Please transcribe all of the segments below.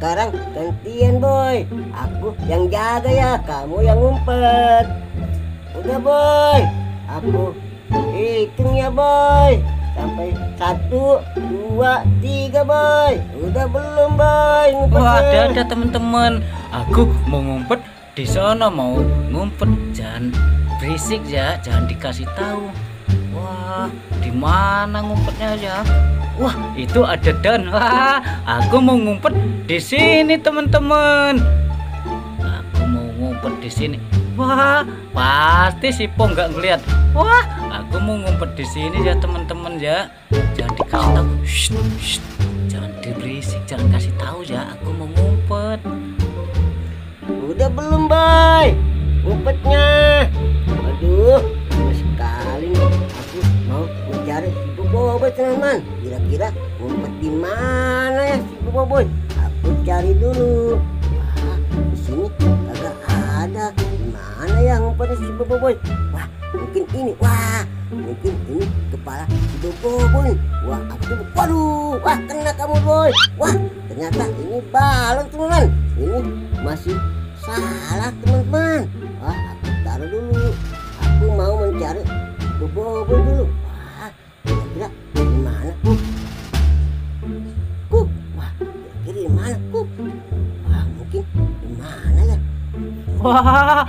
sekarang gantian boy. Aku yang jaga ya, kamu yang ngumpet. Udah boy, aku hitung ya boy. Sampai 1, 2, 3 boy. Udah belum boy ngumpetnya? Wah, ada teman-teman. Aku mau ngumpet di sana, mau ngumpet. Jangan berisik ya, jangan dikasih tahu. Wah, di mana ngumpetnya ya? Wah, itu ada Dan. Wah, aku mau ngumpet di sini teman-teman. Aku mau ngumpet di sini. Wah, pasti si Po nggak ngeliat. Wah, aku mau ngumpet di sini ya teman-teman ya. Jangan dikasih tahu. Shh, shh. Jangan berisik, jangan kasih tahu ya. Aku mau ngumpet. Udah belum boy ngumpetnya? Aduh, sekali nih aku mau mencari si Boboiboy teman-teman. Kira-kira ngumpet di mana ya si Boboiboy? Aku cari dulu. Wah, di sini kagak ada. Di mana ya ngumpetnya si Boboiboy? Wah, mungkin ini. Wah, mungkin ini kepala si Boboiboy. Wah, aku waduh, wah kena kamu boy. Wah, ternyata ini balon teman-teman. Ini masih salah teman-teman. Wah, aku taruh dulu. Aku mau mencari Boboiboy dulu. Wah, kira-kira di mana Kup? Kup, wah kira-kira di mana Kup? Wah, mungkin di mana ya? Wah,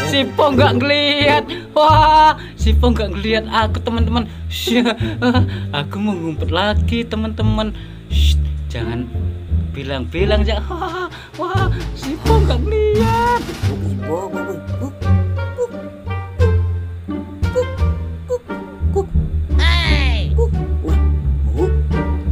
si Po nggak ngeliat. Wah, si Po nggak ngeliat aku teman-teman. Aku mau ngumpet lagi teman-teman. Jangan bilang-bilang ya. Wah, si Po nggak ngeliat. Mungkin si Boboiboy. Kup, Kup, Kup, Kup, Kup, Hey! Kup. Wah,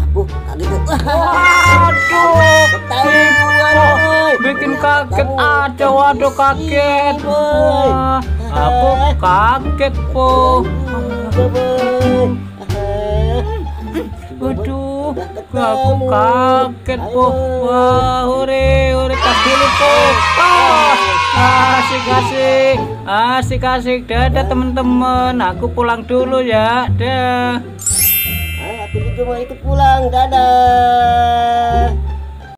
aku kaget. Waduh, Ketahuan boy. bikin kaget aja. Waduh, kaget. Wah, aku kaget Po. Waduh, aku kaget Po. Wah, hore tas dulu Po. Asik. Dadah teman-teman, aku pulang dulu ya. Dah. Aku juga mau ikut pulang. Dadah.